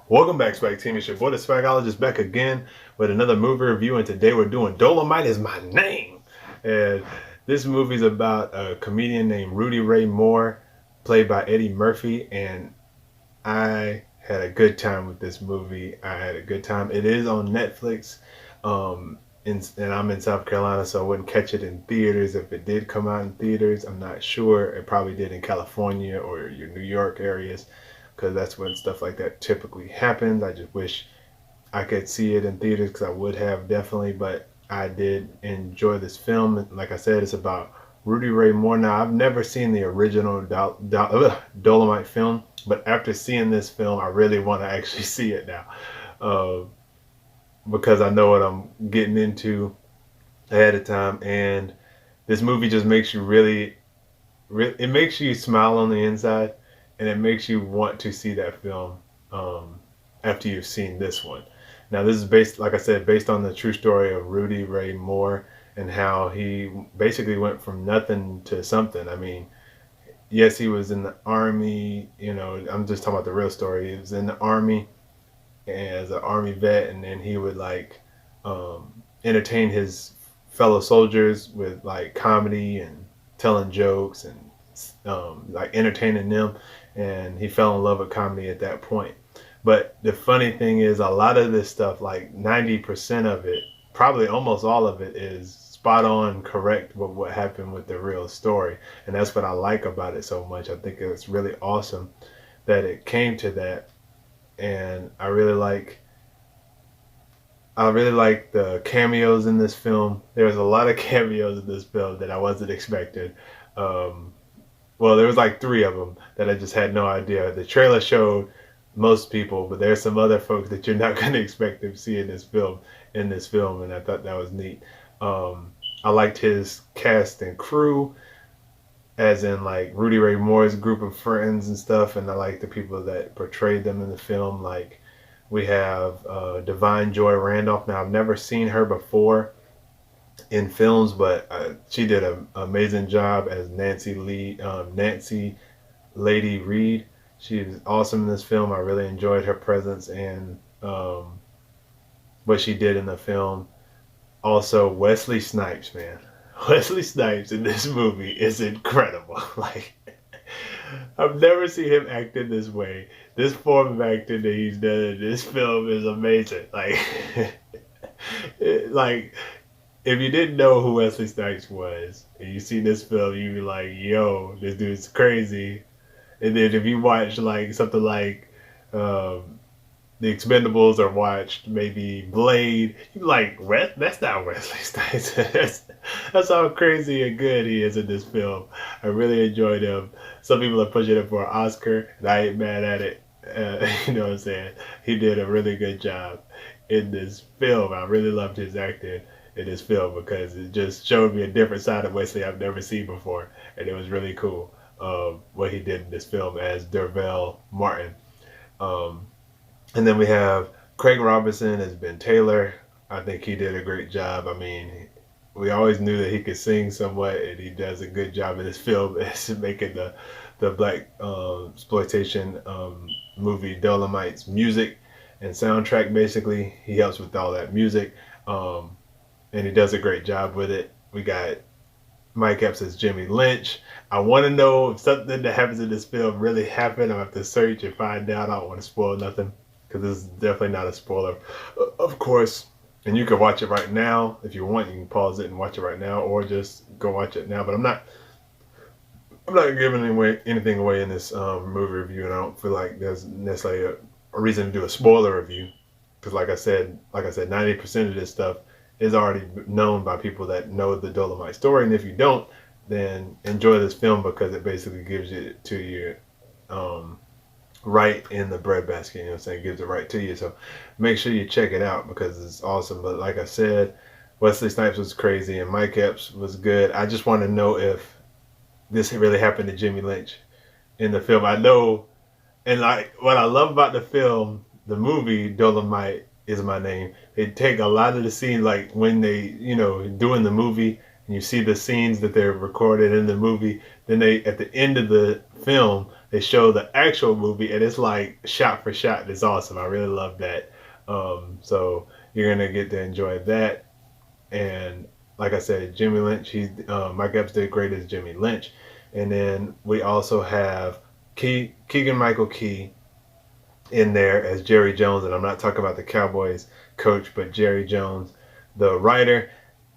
Welcome back, Swag Team. It's your boy, the Swagologist, back again with another movie review, and today we're doing Dolemite Is My Name. And this movie's about a comedian named Rudy Ray Moore, played by Eddie Murphy, and I had a good time with this movie. I had a good time. It is on Netflix, and I'm in South Carolina, so I wouldn't catch it in theaters. If it did come out in theaters, I'm not sure. It probably did in California or your New York areas, because that's when stuff like that typically happens. I just wish I could see it in theaters, because I would have definitely, but I did enjoy this film. Like I said, it's about Rudy Ray Moore. Now, I've never seen the original Dolemite film, but after seeing this film, I really want to actually see it now, because I know what I'm getting into ahead of time. And this movie just makes you it makes you smile on the inside, and it makes you want to see that film after you've seen this one. Now, this is based, like I said, based on the true story of Rudy Ray Moore and how he basically went from nothing to something. I mean, yes, he was in the army. I'm just talking about the real story. He was in the army as an army vet, and then he would entertain his fellow soldiers with like comedy and telling jokes and entertaining them, and he fell in love with comedy at that point. But the funny thing is, a lot of this stuff, like 90% of it, probably almost all of it, is spot on correct with what happened with the real story. And that's what I like about it so much. I think it's really awesome that it came to that. And I really like the cameos in this film. There's a lot of cameos in this film that I wasn't expecting. Well, there was like 3 of them that I just had no idea. The trailer showed most people, but there's some other folks that you're not going to expect to see in this film, and I thought that was neat. I liked his cast and crew, as in like Rudy Ray Moore's group of friends and stuff, and I like the people that portrayed them in the film. Like, we have Divine Joy Randolph. Now, I've never seen her before in films, but she did an amazing job as Nancy Lady Reed. She was awesome in this film. I really enjoyed her presence and what she did in the film. Also, Wesley Snipes, man. Wesley Snipes in this movie is incredible. Like, I've never seen him act in this way. This form of acting that he's done in this film is amazing. Like, like, if you didn't know who Wesley Snipes was, and you see this film, you'd be like, yo, this dude's crazy. And then if you watch like something like The Expendables, or watched maybe Blade, you're like, that's not Wesley Snipes. that's how crazy and good he is in this film. I really enjoyed him. Some people are pushing him for an Oscar, and I ain't mad at it. You know what I'm saying? He did a really good job in this film. I really loved his acting in this film, because it just showed me a different side of Wesley I've never seen before, and it was really cool what he did in this film as Dervell Martin. And then we have Craig Robinson as Ben Taylor. I think he did a great job. I mean, we always knew that he could sing somewhat, and he does a good job in this film as making the Blaxploitation movie Dolemite's music and soundtrack. Basically, he helps with all that music, and he does a great job with it. We got Mike Epps as Jimmy Lynch. I want to know if something that happens in this film really happened. I have to search and find out. I don't want to spoil nothing, because this is definitely not a spoiler, of course. And you can watch it right now if you want. You can pause it and watch it right now, or just go watch it now. But I'm not giving anything away in this movie review, and I don't feel like there's necessarily a reason to do a spoiler review, because like I said, 90% of this stuff is already known by people that know the Dolemite story. And if you don't, then enjoy this film, because it basically gives it to you right in the breadbasket. You know what I'm saying? It gives it right to you. So make sure you check it out, because it's awesome. But like I said, Wesley Snipes was crazy and Mike Epps was good. I just want to know if this really happened to Jimmy Lynch in the film. I know, and like what I love about the film, the movie Dolemite Is My Name, they take a lot of the scenes, like when they, doing the movie, and you see the scenes that they're recorded in the movie, then they, at the end of the film, they show the actual movie, and it's like shot for shot. It's awesome. I really love that. So you're gonna get to enjoy that. And like I said, Jimmy Lynch. Mike Epps did great as Jimmy Lynch. And then we also have Keegan Michael Key in there as Jerry Jones, and I'm not talking about the Cowboys coach, but Jerry Jones, the writer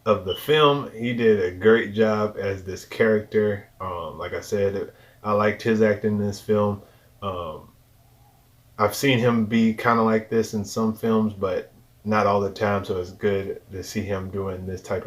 of the film. He did a great job as this character. Like I said, I liked his acting in this film. Um, I've seen him be kind of like this in some films, but not all the time. So it's good to see him doing this type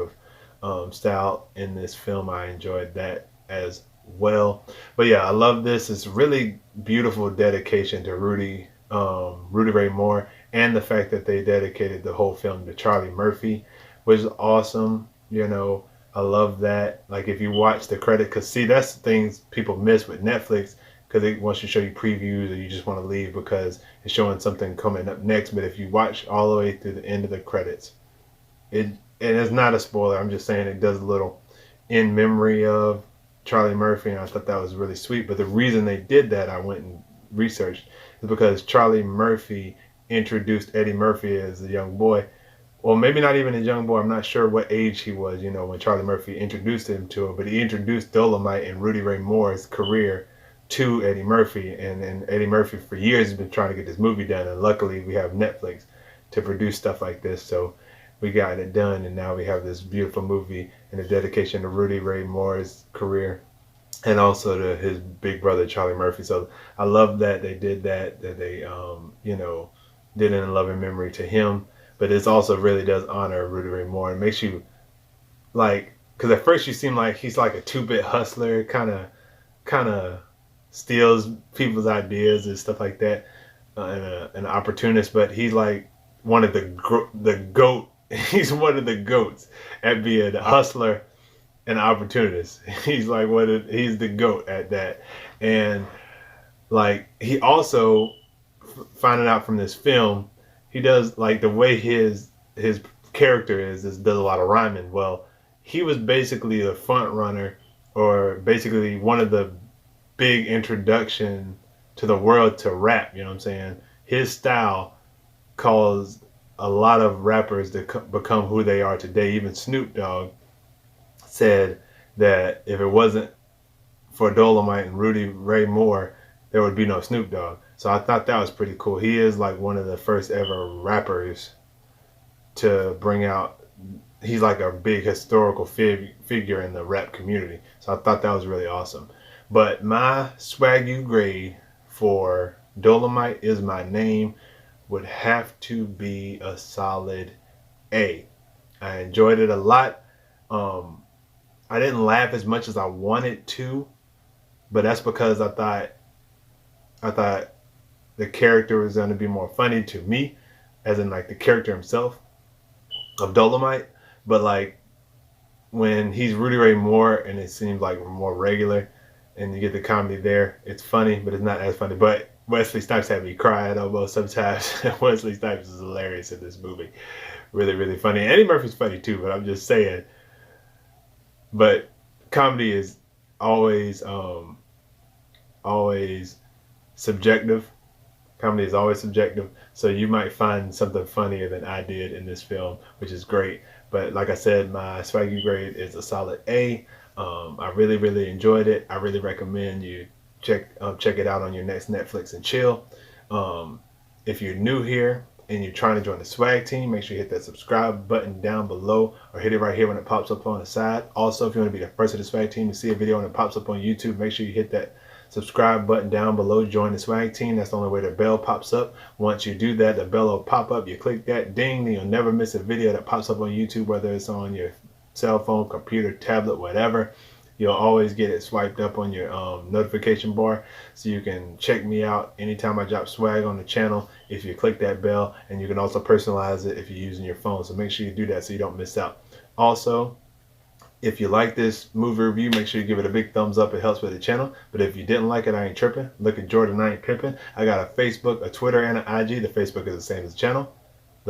of style in this film. I enjoyed that as well. But yeah, I love this. It's really beautiful dedication to Rudy Ray Moore, and the fact that they dedicated the whole film to Charlie Murphy was awesome. You know, I love that. Like if you watch the credit, because see, that's the things people miss with Netflix, because it wants to show you previews or you just want to leave because it's showing something coming up next. But if you watch all the way through the end of the credits, and it's not a spoiler, I'm just saying it does a little in memory of Charlie Murphy, and I thought that was really sweet. But the reason they did that, I went and researched, is because Charlie Murphy introduced Eddie Murphy as a young boy. Well, maybe not even a young boy. I'm not sure what age he was, you know, when Charlie Murphy introduced him to him. But he introduced Dolemite and Rudy Ray Moore's career to Eddie Murphy. And Eddie Murphy for years has been trying to get this movie done. And luckily we have Netflix to produce stuff like this. So we got it done. And now we have this beautiful movie and a dedication to Rudy Ray Moore's career, and also to his big brother Charlie Murphy. So I love that they did that they you know, did it in loving memory to him. But it also really does honor Rudy Ray Moore. It makes you like, because at first you seem like he's like a two-bit hustler, kind of steals people's ideas and stuff like that, and an opportunist. But he's like one of the goat. He's one of the goats at being a hustler an opportunist. He's like he's the GOAT at that. And like he also, finding out from this film, he does like the way his character does a lot of rhyming. Well, he was basically the front runner, or basically one of the big introduction to the world to rap, you know what I'm saying? His style caused a lot of rappers to become who they are today. Even Snoop Dogg said that if it wasn't for Dolemite and Rudy Ray Moore, there would be no Snoop Dogg. So I thought that was pretty cool. He is like one of the first ever rappers to bring out, he's like a big historical figure in the rap community. So I thought that was really awesome. But my SwagU grade for Dolemite Is My Name would have to be a solid A. I enjoyed it a lot. I didn't laugh as much as I wanted to, but that's because I thought the character was going to be more funny to me, as in like the character himself of Dolemite. But like when he's Rudy Ray Moore and it seems like more regular, and you get the comedy there, it's funny, but it's not as funny. But Wesley Snipes had me crying almost sometimes. Wesley Snipes is hilarious in this movie. Really, really funny. Eddie Murphy's funny too, but I'm just saying. But comedy is always subjective. Comedy is always subjective. So you might find something funnier than I did in this film, which is great. But like I said, my SwagU grade is a solid A. I really, really enjoyed it. I really recommend you check it out on your next Netflix and chill. If you're new here and you're trying to join the swag team, make sure you hit that subscribe button down below, or hit it right here when it pops up on the side. Also, if you want to be the first of the swag team to see a video when it pops up on YouTube, make sure you hit that subscribe button down below. Join the swag team. That's the only way the bell pops up. Once you do that, the bell will pop up. You click that ding, then you'll never miss a video that pops up on YouTube, whether it's on your cell phone, computer, tablet, whatever. You'll always get it swiped up on your notification bar, so you can check me out anytime I drop swag on the channel if you click that bell. And you can also personalize it if you're using your phone, so make sure you do that so you don't miss out. Also, if you like this movie review, make sure you give it a big thumbs up. It helps with the channel. But if you didn't like it, I ain't tripping. Look at Jordan, I ain't pimping. I got a Facebook, a Twitter, and an IG. The Facebook is the same as the channel.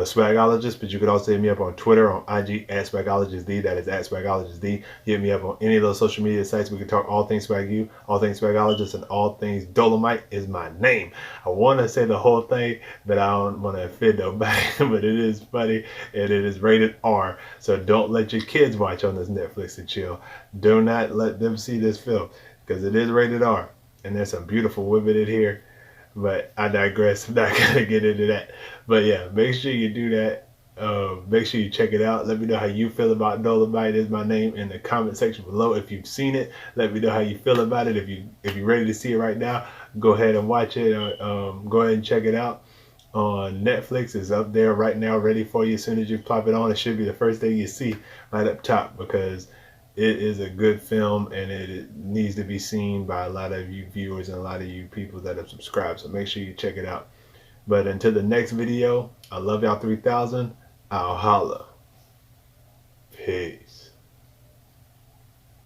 the Swagologist, but you could also hit me up on Twitter, on IG at SwagologistD. That is at SwagologistD. Hit me up on any of those social media sites. We can talk all things SwagU, all things Swagologist, and all things Dolemite Is My Name. I want to say the whole thing, but I don't want to offend nobody. But it is funny, and it is rated R. So don't let your kids watch on this Netflix and chill. Do not let them see this film, because it is rated R. And there's some beautiful women in here. But I digress. I'm not going to get into that. But yeah, make sure you do that. Make sure you check it out. Let me know how you feel about Dolemite Is My Name in the comment section below. If you've seen it, let me know how you feel about it. If you're ready to see it right now, go ahead and watch it. Go ahead and check it out on Netflix. It's up there right now, ready for you. As soon as you plop it on, it should be the first thing you see right up top, because it is a good film, and it needs to be seen by a lot of you viewers and a lot of you people that have subscribed. So make sure you check it out. But until the next video, I love y'all 3000. I'll holla. Peace.